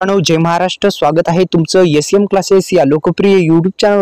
मित्रांनो, जय महाराष्ट्र. स्वागत आहे तुमचं एसएम क्लासेस या लोकप्रिय यूट्यूब चॅनल.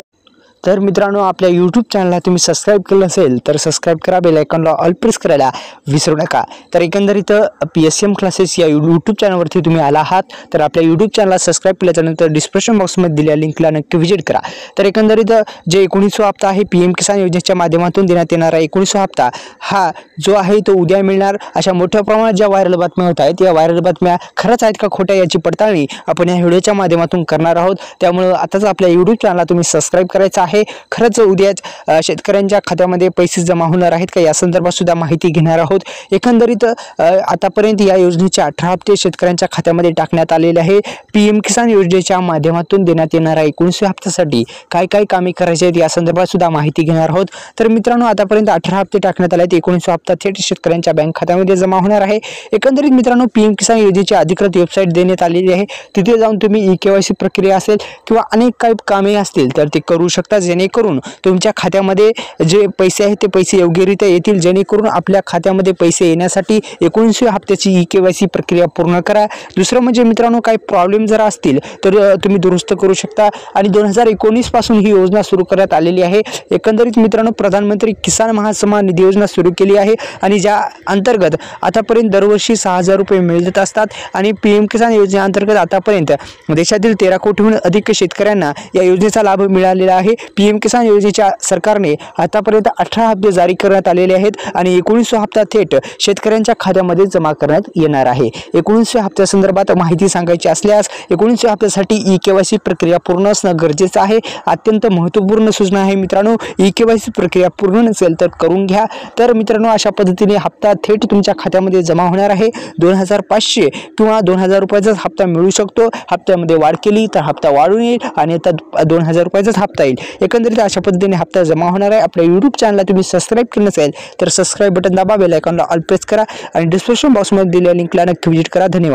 तर मित्रांनो, आपल्या यूट्यूब चॅनलला तुम्ही सबस्क्राईब केलं असेल तर सबस्क्राईब करा, बेल आयकॉनला ऑल प्रेस करायला विसरू नका. तर एकंदरीत एसएम क्लासेस या यूट्यूब चॅनलवरती तुम्ही आला आहात तर आपल्या यूट्यूब चॅनलला सबस्क्राईब केल्यानंतर डिस्क्रिप्शन बॉक्समध्ये दिलेल्या लिंकला नक्की व्हिजिट करा. तर एकंदरीत जे 19वा हप्ता आहे पीएम किसान योजनेच्या माध्यमातून देण्यात येणारा 19वा हप्ता हा जो आहे तो उद्या मिळणार. अशा मोठ्या प्रमाणात ज्या व्हायरल बातम्या होत आहेत या व्हायरल बातम्या खरंच आहेत का खोट्या याची पडताळणी आपण या व्हिडिओच्या माध्यमातून करणार आहोत. त्यामुळे आताच आपल्या यूट्यूब चॅनलला तुम्ही सबस्क्राईब करायचं आहे. खरंच उद्याच शेतकऱ्यांच्या खात्यामध्ये पैसे जमा होणार आहेत का या संदर्भात सुद्धा माहिती घेणार आहोत. एकंदरीत आतापर्यंत या योजनेचे 18 हप्ते शेतकऱ्यांच्या खात्यामध्ये टाकण्यात आलेले आहे. पीएम किसान योजनेच्या माध्यमातून देण्यात येणाऱ्या 19व्या हप्त्यासाठी काय काय कामे करायची आहेत या संदर्भात सुद्धा माहिती घेणार आहोत. तर मित्रांनो, आतापर्यंत 18 हप्ते टाकण्यात आले आहेत. 19वा हप्ता थेट शेतकऱ्यांच्या बँक खात्यामध्ये जमा होणार आहे. एकंदरीत मित्रांनो, पीएम किसान योजनेची अधिकृत वेबसाईट देण्यात आलेली आहे. तिथे जाऊन तुम्ही ई-केवायसी प्रक्रिया असेल किंवा अनेक काही कामे असतील तर ते करू शकता, जेणेकरून तुमच्या खात्यामध्ये जे पैसे आहेत ते पैसे योग्यरित्या येतील. जेणेकरून आपल्या खात्यामध्ये पैसे येण्यासाठी 19व्या हप्त्याची ई-केवायसी प्रक्रिया पूर्ण करा. दुसरं म्हणजे मित्रांनो, काही प्रॉब्लेम जर असतील तर तुम्ही दुरुस्त करू शकता. आणि 2019 पासून ही योजना सुरू करण्यात आलेली आहे. एकंदरीत मित्रांनो, प्रधानमंत्री किसान महासन्मान निधी योजना सुरू केली आहे आणि ज्या अंतर्गत आतापर्यंत दरवर्षी 6,000 रुपये मिळत असतात. आणि पीएम किसान योजनेअंतर्गत आतापर्यंत देशातील 13 कोटीहून अधिक शेतकऱ्यांना या योजनेचा लाभ मिळालेला आहे. पीएम किसान योजनेच्या सरकारने आतापर्यंत 18 हप्ते जारी करण्यात आलेले आहेत आणि 19वा हप्ता थेट शेतकऱ्यांच्या खात्यामध्ये जमा करण्यात येणार आहे. 19व्या हप्त्यासंदर्भात माहिती सांगायची असल्यास 19व्या हप्त्यासाठी ई-केवायसी प्रक्रिया पूर्ण असणं गरजेचं आहे. अत्यंत महत्त्वपूर्ण सूचना आहे मित्रांनो. ई-केवायसी प्रक्रिया पूर्ण नसेल तर करून घ्या. तर मित्रांनो, अशा पद्धतीने हप्ता थेट तुमच्या खात्यामध्ये जमा होणार आहे. 2,500 किंवा 2,000 रुपयाचाच हप्ता मिळू शकतो. हप्त्यामध्ये वाढ केली तर हप्ता वाढून येईल आणि आता 2,000 रुपयाचाच हप्ता येईल. एकंदरीत अशा पद्धतीने हप्ता जमा होणार आहे. आपल्या यूट्यूब चॅनलला तुम्ही सबस्क्राईब केलं नसेल तर सबस्क्राईब बटन दाबा, बेल आयकॉनला ऑल प्रेस करा आणि डिस्क्रिप्शन बॉक्समध्ये दिलेल्या लिंकला नक्की व्हिजिट करा. धन्यवाद.